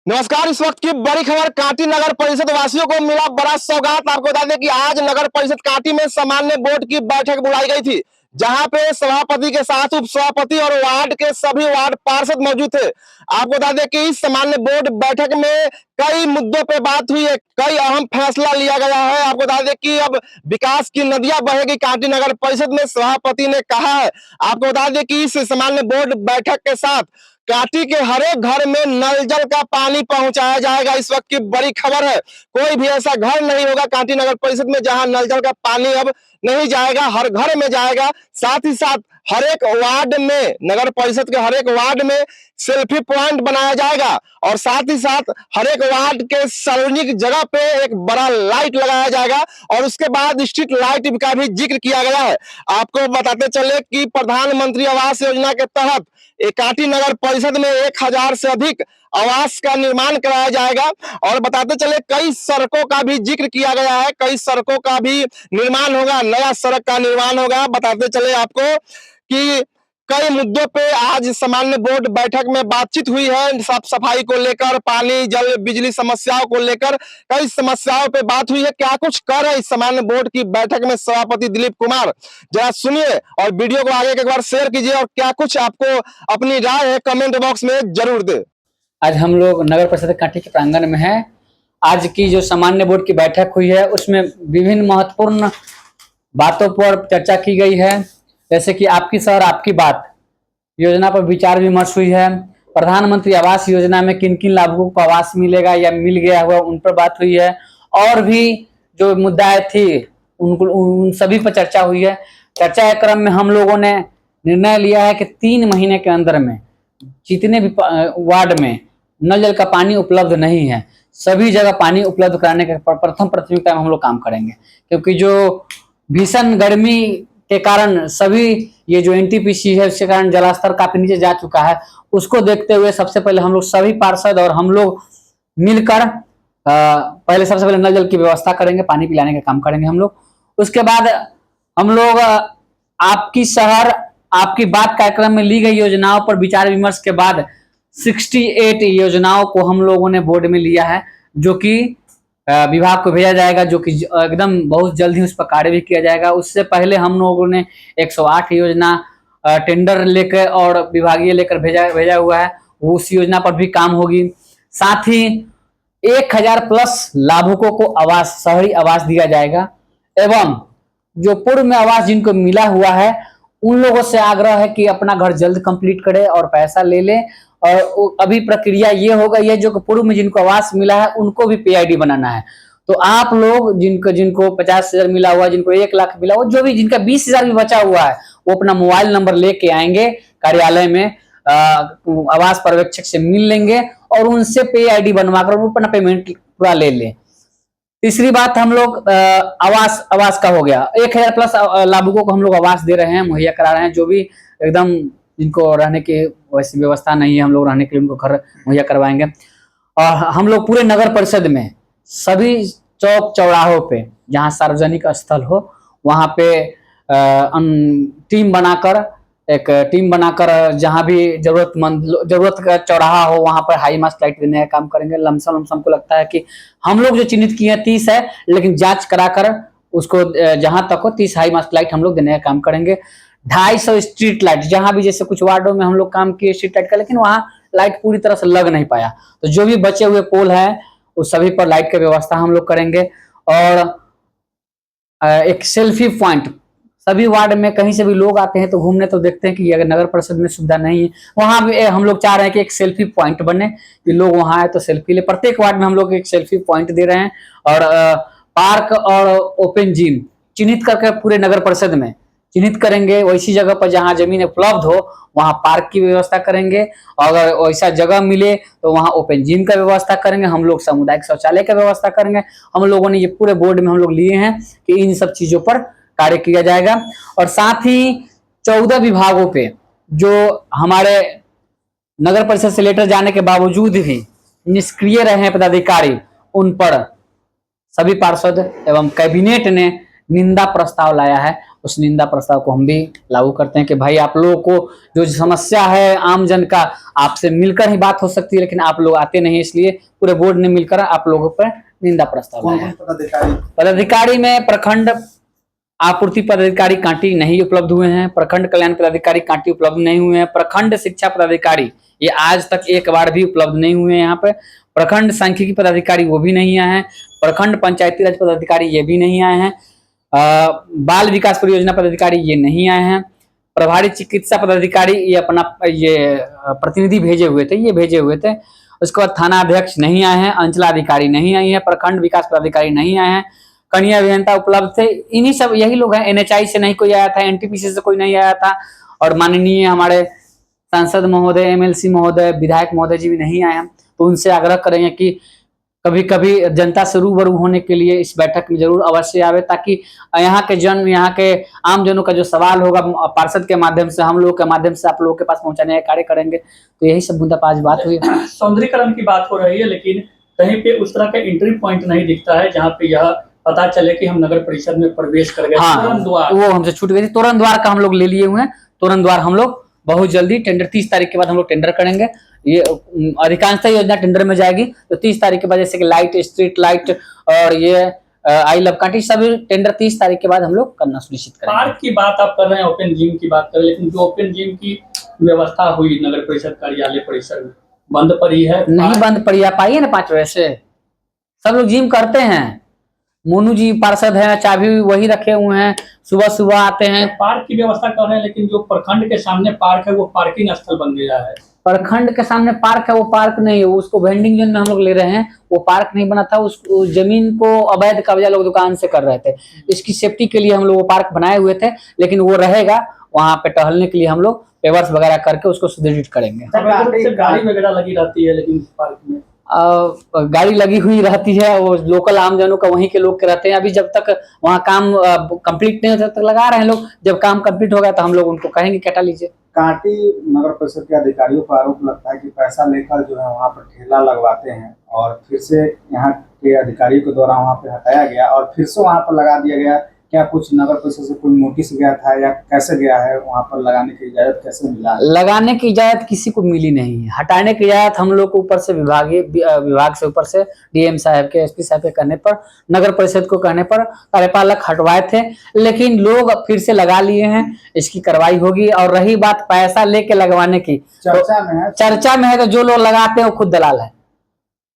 नमस्कार। इस वक्त की बड़ी खबर, कांटी नगर परिषद वासियों को मिला बड़ा सौगात। आपको बता दें कि आज नगर परिषद कांटी में सामान्य बोर्ड की बैठक बुलाई गई थी, जहां पे सभापति के साथ उप सभापति और वार्ड के सभी वार्ड पार्षद मौजूद थे। आपको बता दें कि इस सामान्य बोर्ड बैठक में कई मुद्दों पे बात हुई है, कई अहम फैसला लिया गया है। आपको बता दें कि अब विकास की नदियां बहेगी कांटी नगर परिषद में, सभापति ने कहा है। आपको बता दें कि इस सामान्य बोर्ड बैठक के साथ कांटी के हर एक घर में नल जल का पानी पहुंचाया जाएगा। इस वक्त की बड़ी खबर है, कोई भी ऐसा घर नहीं होगा कांटी नगर परिषद में जहां नल जल का पानी अब नहीं जाएगा, हर घर में जाएगा। साथ ही साथ हर एक वार्ड में, नगर परिषद के हर एक वार्ड में सेल्फी पॉइंट बनाया जाएगा और साथ ही साथ हर एक वार्ड के सार्वजनिक जगह पे एक बड़ा लाइट लगाया जाएगा और उसके बाद स्ट्रीट लाइट का भी जिक्र किया गया है। आपको बताते चले कि प्रधानमंत्री आवास योजना के तहत कांटी नगर परिषद में 1000 से अधिक आवास का निर्माण कराया जाएगा और बताते चले कई सड़कों का भी जिक्र किया गया है, कई सड़कों का भी निर्माण होगा, नया सड़क का निर्माण होगा। बताते चले आपको कि कई मुद्दों पे आज सामान्य बोर्ड बैठक में बातचीत हुई है। साफ सफाई को लेकर, पानी जल बिजली समस्याओं को लेकर कई समस्याओं पे बात हुई है। क्या कुछ कर रहे इस सामान्य बोर्ड की बैठक में सभापति दिलीप कुमार, जरा सुनिए और वीडियो को आगे एक बार शेयर कीजिए और क्या कुछ आपको अपनी राय है कमेंट बॉक्स में जरूर दे। आज हम लोग नगर परिषद कांटी के प्रांगण में हैं। आज की जो सामान्य बोर्ड की बैठक हुई है उसमें विभिन्न महत्वपूर्ण बातों पर चर्चा की गई है, जैसे कि आपकी शहर आपकी बात योजना पर विचार विमर्श हुई है। प्रधानमंत्री आवास योजना में किन किन लाभुकों को आवास मिलेगा या मिल गया हुआ उन पर बात हुई है और भी जो मुद्दाएं थी उन सभी पर चर्चा हुई है। चर्चा के क्रम में हम लोगों ने निर्णय लिया है कि 3 महीने के अंदर में जितने भी वार्ड में नल जल का पानी उपलब्ध नहीं है सभी जगह पानी उपलब्ध कराने के प्रथम प्राथमिकता में हम लोग काम करेंगे, क्योंकि जो भीषण गर्मी के कारण सभी ये जो एनटीपीसी है उसके कारण जलस्तर काफी नीचे जा चुका है। उसको देखते हुए सबसे पहले हम लोग सभी पार्षद और हम लोग मिलकर पहले सबसे पहले नल जल की व्यवस्था करेंगे, पानी पिलाने का काम करेंगे हम लोग। उसके बाद हम लोग आपकी शहर आपकी बात कार्यक्रम में ली गई योजनाओं पर विचार विमर्श के बाद 68 योजनाओं को हम लोगों ने बोर्ड में लिया है, जो कि विभाग को भेजा जाएगा, जो कि एकदम बहुत जल्द ही उस पर कार्य भी किया जाएगा। उससे पहले हम लोगों ने 108 योजना टेंडर लेकर और विभागीय लेकर भेजा हुआ है, उस योजना पर भी काम होगी। साथ ही 1000 प्लस लाभुकों को आवास, शहरी आवास दिया जाएगा एवं जो पूर्व में आवास जिनको मिला हुआ है उन लोगों से आग्रह है कि अपना घर जल्द कंप्लीट करे और पैसा ले ले। और अभी प्रक्रिया ये हो गई है जो पूर्व में जिनको आवास मिला है उनको भी पीआईडी बनाना है। तो आप लोग जिनको 50,000 मिला हुआ, जिनको 1 लाख मिला हुआ, जो भी जिनका 20,000 भी बचा हुआ है वो अपना मोबाइल नंबर लेके आएंगे कार्यालय में, आवास पर्यवेक्षक से मिल लेंगे और उनसे पीआईडी बनवाकर वो अपना पेमेंट पूरा ले लें। तीसरी बात, हम लोग आवास का हो गया, 1000 प्लस लाभुकों को हम लोग आवास दे रहे हैं, मुहैया करा रहे हैं। जो भी एकदम जिनको रहने की वैसी व्यवस्था नहीं है हम लोग रहने के लिए उनको घर मुहैया करवाएंगे। और हम लोग पूरे नगर परिषद में सभी चौक चौराहों पे जहाँ सार्वजनिक स्थल हो वहाँ पे टीम बनाकर जहाँ भी जरूरत का चौराहा हो वहाँ पर हाई मास्ट लाइट देने का काम करेंगे। लमसम को लगता है कि हम लोग जो चिन्हित किए हैं 30 है, लेकिन जांच कराकर उसको जहां तक हो 30 हाई मास्ट लाइट हम लोग देने का काम करेंगे। 250 स्ट्रीट लाइट, जहां भी जैसे कुछ वार्डों में हम लोग काम किए स्ट्रीट लाइट का, लेकिन वहां लाइट पूरी तरह से लग नहीं पाया, तो जो भी बचे हुए पोल है उस सभी पर लाइट की व्यवस्था हम लोग करेंगे। और एक सेल्फी पॉइंट, सभी वार्ड में कहीं से भी लोग आते हैं तो घूमने तो देखते हैं कि अगर नगर परिषद में सुविधा नहीं है, वहां भी हम लोग चाह रहे हैं कि एक सेल्फी पॉइंट बने कि लोग वहां आए तो सेल्फी ले। प्रत्येक वार्ड में हम लोग एक सेल्फी पॉइंट दे रहे हैं और पार्क और ओपन जिम चिन्हित करके पूरे नगर परिषद में चिन्हित करेंगे। वैसी जगह पर जहां जमीन उपलब्ध हो वहां पार्क की व्यवस्था करेंगे, और अगर वैसा जगह मिले तो वहां ओपन जिम का व्यवस्था करेंगे। हम लोग सामुदायिक शौचालय का व्यवस्था करेंगे। हम लोगों ने ये पूरे बोर्ड में हम लोग लिए हैं कि इन सब चीजों पर कार्य किया जाएगा। और साथ ही 14 विभागों पे जो हमारे नगर परिषद से लेटर जाने के बावजूद भी निष्क्रिय रहे हैं पदाधिकारी, उन पर सभी पार्षद एवं कैबिनेट ने निंदा प्रस्ताव लाया है, उस निंदा प्रस्ताव को हम भी लागू करते हैं कि भाई आप लोगों को जो समस्या है आम जन का, आपसे मिलकर ही बात हो सकती है, लेकिन आप लोग आते नहीं, इसलिए पूरे बोर्ड ने मिलकर आप लोगों पर निंदा प्रस्ताव लाया है। पदाधिकारी में प्रखंड आपूर्ति पदाधिकारी कांटी नहीं उपलब्ध हुए हैं, प्रखंड कल्याण पदाधिकारी कांटी उपलब्ध नहीं हुए हैं, प्रखंड शिक्षा पदाधिकारी ये आज तक एक बार भी उपलब्ध नहीं हुए हैं यहाँ पे, प्रखंड सांख्यिकी पदाधिकारी वो भी नहीं आए हैं, प्रखंड पंचायती राज पदाधिकारी ये भी नहीं आए हैं, बाल विकास परियोजना पदाधिकारी ये नहीं आए हैं, प्रभारी चिकित्सा पदाधिकारी ये अपना ये प्रतिनिधि भेजे हुए थे, ये भेजे हुए थे। उसके बाद थाना अध्यक्ष नहीं आए हैं, अंचलाधिकारी नहीं आई है, प्रखंड विकास पदाधिकारी नहीं आए हैं, कनीय अभियंता उपलब्ध थे, इन्हीं सब यही लोग हैं। NHI से नहीं कोई आया था, NTPC से कोई नहीं आया था, और माननीय हमारे सांसद महोदय, MLC महोदय, विधायक महोदय जी भी नहीं आए हैं। तो उनसे आग्रह करेंगे कि कभी कभी जनता से रूबरू होने के लिए इस बैठक में जरूर अवश्य आवे, ताकि यहाँ के यहाँ के आम जनों का जो सवाल होगा पार्षद के माध्यम से, हम लोग के माध्यम से आप लोगों के पास पहुंचाने का कार्य करेंगे। तो यही सब मुद्दा पर आज बात हुई। सौंदर्यीकरण की बात हो रही है, लेकिन कहीं पे उस तरह का एंट्री पॉइंट नहीं दिखता है जहाँ पे यह पता चले कि हम नगर परिषद में प्रवेश कर गए। हाँ, वो हमसे छूट गई थी। तोरण द्वार का हम लोग ले लिए हुए हैं। तोरण द्वार हम लोग बहुत जल्दी टेंडर 30 तारीख के बाद हम लोग टेंडर करेंगे। ये अधिकांशतः योजना टेंडर में जाएगी, तो 30 तारीख के बाद जैसे कि लाइट, स्ट्रीट लाइट और ये आई लव कांटी सभी टेंडर 30 तारीख के बाद हम लोग करना सुनिश्चित करेंगे। पार्क की बात आप कर रहे हैं, ओपन जिम की बात कर रहे हैं, लेकिन जो ओपन जिम की व्यवस्था हुई नगर परिषद कार्यालय परिसर में बंद पड़ी है। नहीं बंद पड़ी, आप आइए ना 5 बजे से, सब लोग जिम करते हैं। मोनू जी पार्षद है, चाबी वही रखे हुए हैं, सुबह सुबह आते हैं। पार्क की व्यवस्था कर रहे हैं, लेकिन जो प्रखंड के सामने पार्क है वो पार्किंग स्थल बन गया है। प्रखंड के सामने पार्क है, वो पार्क नहीं है, उसको वेंडिंग जोन में हम लोग ले रहे हैं। वो पार्क नहीं बना था, उस जमीन को अवैध कब्जा लोग दुकान से कर रहे थे। इसकी सेफ्टी के लिए हम लोग वो पार्क बनाए हुए थे, लेकिन वो रहेगा वहां पे टहलने के लिए हम लोग पेवर्स वगैरह करके उसको सुदृढ़ करेंगे। गाड़ी वगैरह लगी रहती है, लेकिन पार्क में गाड़ी लगी हुई रहती है, वो लोकल आम जनों का वहीं के लोग के रहते हैं। अभी जब तक वहाँ काम कंप्लीट नहीं होता तब तक लगा रहे हैं लोग, जब काम कंप्लीट होगा तो हम लोग उनको कहेंगे कि हटा लीजिए। कांटी नगर परिषद के अधिकारियों पर आरोप लगता है कि पैसा लेकर जो है वहाँ पर ठेला लगवाते हैं और फिर से यहाँ के अधिकारियों के द्वारा वहाँ पे हटाया गया और फिर से वहाँ पर लगा दिया गया। क्या कुछ नगर परिषद से कोई नोटिस गया था या कैसे गया है, वहाँ पर लगाने की इजाजत कैसे मिला? लगाने की इजाजत किसी को मिली नहीं है। हटाने की इजाजत हम लोग को ऊपर से विभाग से ऊपर से DM साहब के, SP साहब के कहने पर, नगर परिषद को कहने पर कार्यपालक हटवाए थे, लेकिन लोग फिर से लगा लिए हैं। इसकी कार्रवाई होगी। और रही बात पैसा लेके लगवाने की, चर्चा में है तो जो लोग लगाते हैं वो खुद दलाल है।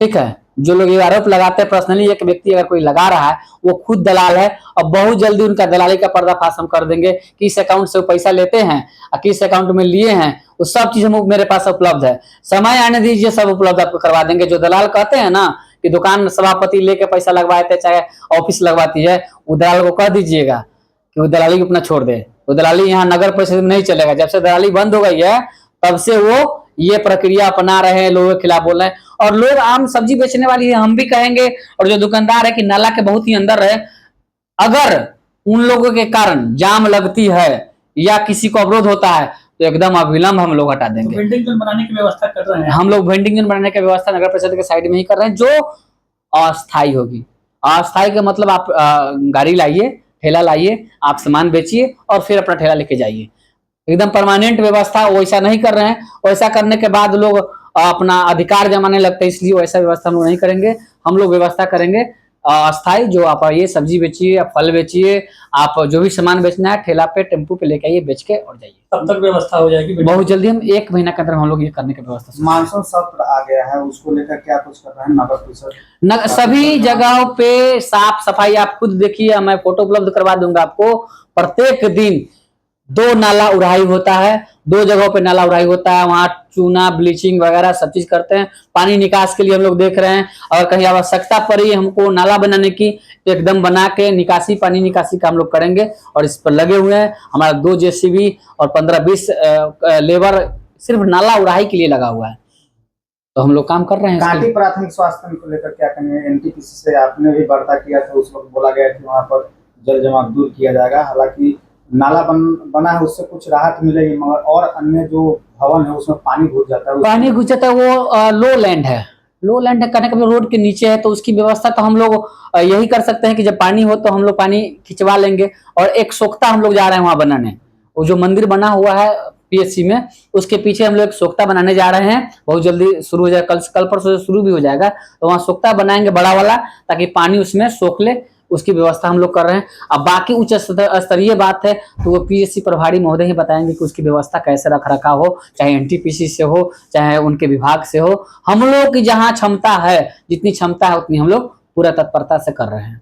ठीक है, जो लोग ये आरोप लगाते हैं पर्सनली एक व्यक्ति अगर कोई लगा रहा है वो खुद दलाल है, और बहुत जल्दी उनका दलाली का पर्दाफाश हम कर देंगे। किस अकाउंट से वो पैसा लेते हैं और किस अकाउंट में लिए हैं, वो सब चीज हम मेरे पास उपलब्ध है। समय आने दीजिए, सब उपलब्ध आपको करवा देंगे। जो दलाल कहते हैं ना कि दुकान सभापति लेके पैसा लगवाए थे, चाहे ऑफिस लगवाती है, वो दलाल को कह दीजिएगा कि वो दलाली अपना छोड़ दे। वो दलाली यहाँ नगर परिषद में नहीं चलेगा। जब से दलाली बंद हो गई है तब से वो ये प्रक्रिया अपना रहे हैं, लोगों के खिलाफ बोल रहे हैं। और लोग आम सब्जी बेचने वाली है, हम भी कहेंगे, और जो दुकानदार है कि नाला के बहुत ही अंदर रहे, अगर उन लोगों के कारण जाम लगती है या किसी को अवरोध होता है तो एकदम अविलंब हम लोग हटा देंगे। वेंडिंग जोन बनाने की व्यवस्था कर रहे हैं हम लोग। वेंडिंग जोन बनाने की व्यवस्था नगर परिषद के साइड में ही कर रहे हैं, जो अस्थायी होगी। अस्थायी का मतलब आप गाड़ी लाइए, ठेला लाइए, आप सामान बेचिए और फिर अपना ठेला लेके जाइए। एकदम परमानेंट व्यवस्था वैसा नहीं कर रहे हैं। वैसा करने के बाद लोग अपना अधिकार जमाने लगते हैं, इसलिए वैसा व्यवस्था हम लोग नहीं करेंगे। हम लोग व्यवस्था करेंगे अस्थायी। जो आप आइए, सब्जी बेचिए, आप फल बेचिए, आप जो भी सामान बेचना है ठेला पे, टेम्पू पे लेके आइए, बेच के और जाइए। तब तक व्यवस्था हो जाएगी बहुत जल्दी। हम 1 महीना के अंदर हम लोग ये करने की व्यवस्था। मानसून सत्र आ गया है, उसको लेकर क्या कुछ कर रहे हैं नगर परिषद? सभी जगहों पे साफ सफाई आप खुद देखिए, मैं फोटो उपलब्ध करवा दूंगा आपको। प्रत्येक दिन 2 नाला उड़ाई होता है, 2 जगहों पे नाला उड़ाई होता है। वहाँ चूना, ब्लीचिंग वगैरह सब चीज करते हैं। पानी निकास के लिए हम लोग देख रहे हैं, अगर कहीं आवश्यकता पड़ी हमको नाला बनाने की, एकदम बना के निकासी, पानी निकासी का हम लोग करेंगे। और इस पर लगे हुए हैं। हमारा 2 JCB और 15-20 लेबर सिर्फ नाला उड़ाई के लिए लगा हुआ है। तो हम लोग काम कर रहे हैं। कांटी प्राथमिक स्वास्थ्य को लेकर क्या कहेंगे? NTPC से आपने भी वार्ता किया था, उस वक्त बोला गया कि वहाँ पर जल जमाव दूर किया जाएगा। हालांकि नाला बना है, उससे कुछ राहत मिलेगी, मगर और अन्य जो भवन है उसमें पानी घुस जाता है। पानी घुस जाता है, वो लो लैंड है। लो लैंड करने का मतलब रोड के नीचे है, तो उसकी व्यवस्था तो हम लोग यही कर सकते हैं कि जब पानी हो तो हम लोग पानी खिंचवा लेंगे। और एक सोख्ता हम लोग जा रहे हैं वहां बनाने, वो जो मंदिर बना हुआ है पीएचसी में, उसके पीछे हम लोग एक सोख्ता बनाने जा रहे हैं, बहुत जल्दी शुरू हो जाएगा, कल परसों से शुरू भी हो जाएगा। तो वहां सोख्ता बनाएंगे बड़ा वाला, ताकि पानी उसमें सोख ले, उसकी व्यवस्था हम लोग कर रहे हैं। अब बाकी उच्च स्तरीय बात है तो वो पीएचसी प्रभारी महोदय ही बताएंगे कि उसकी व्यवस्था कैसे रख रखा हो, चाहे एनटीपीसी से हो, चाहे उनके विभाग से हो। हम लोग की जहाँ क्षमता है, जितनी क्षमता है उतनी हम लोग पूरा तत्परता से कर रहे हैं।